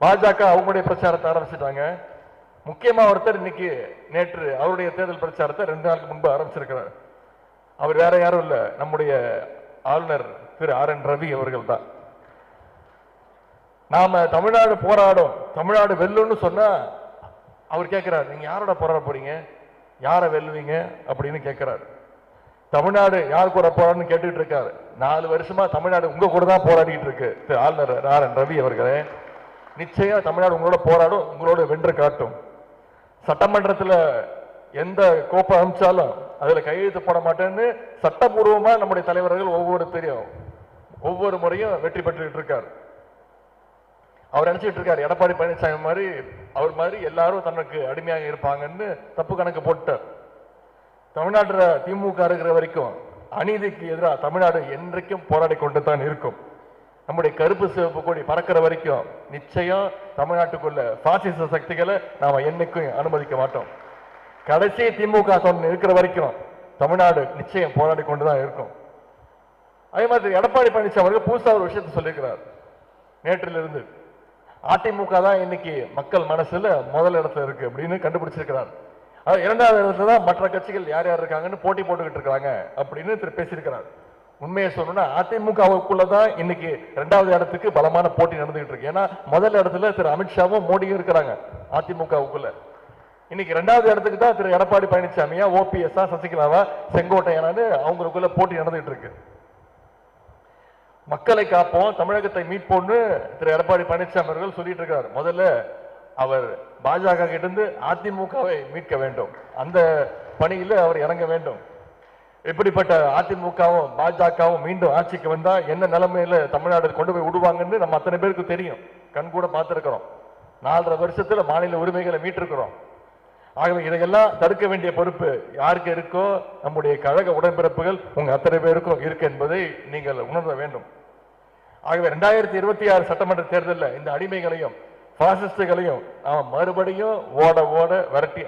பாஜக அவங்களுடைய பிரச்சாரத்தை ஆரம்பிச்சிட்டாங்க. முக்கியமா ஒருத்தர் இன்னைக்கு நேற்று அவருடைய தேர்தல் பிரச்சாரத்தை 2 நாளுக்கு முன்பு ஆரம்பிச்சிருக்கிறார். அவர் வேற யாரும் இல்ல, நம்முடைய ஆளுநர் திரு RN ரவி அவர்கள் தான். நாம தமிழ்நாடு போராடும், தமிழ்நாடு வெல்லுன்னு சொன்னா அவர் கேட்கிறார், நீங்க யாரோட போராட போறீங்க, யாரை வெல்லுவீங்க அப்படின்னு கேட்கிறார். தமிழ்நாடு யார் கூட போராடுன்னு கேட்டுட்டு இருக்காரு. 4 வருஷமா தமிழ்நாடு உங்க கூட தான் போராடிட்டு இருக்கு. திரு ஆளுநர் RN ரவி அவர்களே, நிச்சயம் தமிழ்நாடு உங்களோட போராடும், உங்களோட வென்று காட்டும். சட்டமன்றத்தில் எந்த கோப்பை அமைச்சாலும் அதுல கையெழுத்து போட மாட்டேன்னு சட்டபூர்வமா நம்முடைய தலைவர்கள் ஒவ்வொரு முறையும் வெற்றி பெற்றுட்டு இருக்காரு. அவர் நினைச்சிட்டு இருக்காரு எடப்பாடி பழனிசாமி மாதிரி அவர் மாதிரி எல்லாரும் தனக்கு அடிமையாக இருப்பாங்கன்னு தப்பு கணக்கு போட்டார். தமிழ்நாட்டுல திமுக இருக்கிற வரைக்கும் அநீதிக்கு எதிராக தமிழ்நாடு என்றைக்கும் போராடி கொண்டு தான் இருக்கும். நம்முடைய கருப்பு சிவப்பு கொடி பறக்கிற வரைக்கும் நிச்சயம் தமிழ்நாட்டுக்குள்ள பாசிச சக்திகளை நாம என்னைக்கும் அனுமதிக்க மாட்டோம். கடைசி திமுக இருக்கிற வரைக்கும் தமிழ்நாடு நிச்சயம் போராடி கொண்டுதான் இருக்கும். அதே மாதிரி எடப்பாடி பழனிசாமி அவர்கள் புதுசா ஒரு விஷயத்தை சொல்லியிருக்கிறார். நேற்றிலிருந்து அதிமுக தான் இன்னைக்கு மக்கள் மனசுல முதல் இடத்துல இருக்கு அப்படின்னு கண்டுபிடிச்சிருக்கிறார். இரண்டாவது இடத்துல தான் மற்ற கட்சிகள் யார் யார் இருக்காங்கன்னு போட்டி போட்டுக்கிட்டு இருக்காங்க அப்படின்னு திரு பேசியிருக்கிறார். உண்மையை சொல்லணும்னா அதிமுகவுக்குள்ளதான் இன்னைக்கு 2வது இடத்துக்கு பலமான போட்டி நடந்துகிட்டு இருக்கு. ஏன்னா முதல் இடத்துல திரு அமித்ஷாவும் மோடியும் இருக்கிறாங்க அதிமுகவுக்குள்ள. இன்னைக்கு 2வது இடத்துக்கு தான் திரு எடப்பாடி பழனிசாமியா, OPS சசிகலாவா, செங்கோட்டையனான்னு அவங்களுக்குள்ள போட்டி நடந்துகிட்டு இருக்கு. மக்களை காப்போம், தமிழகத்தை மீட்போம்னு திரு எடப்பாடி பழனிசாமி அவர்கள் சொல்லிட்டு இருக்காரு. முதல்ல அவர் பாஜக கிட்ட இருந்து அதிமுகவை மீட்க வேண்டும், அந்த பணியில அவர் இறங்க வேண்டும். எப்படிப்பட்ட அதிமுகவும் பாஜகவும் மீண்டும் ஆட்சிக்கு வந்தா என்ன நிலைமையில தமிழ்நாடு கொண்டு போய் விடுவாங்கன்னு நம்ம அத்தனை பேருக்கு தெரியும், கண் கூட பார்த்திருக்கிறோம். 4.5 வருஷத்துல மாநில உரிமைகளை மீட்டிருக்கிறோம். ஆகவே இதையெல்லாம் தடுக்க வேண்டிய பொறுப்பு யாருக்கு இருக்கோ, நம்முடைய கழக உடன்பிறப்புகள் உங்க அத்தனை பேருக்கும் இருக்கு என்பதை நீங்கள் உணர வேண்டும். ஆகவே 2026 சட்டமன்ற தேர்தலில் இந்த அடிமைகளையும் பாசிஸ்டுகளையும் நாம் மறுபடியும் ஓட விரட்டி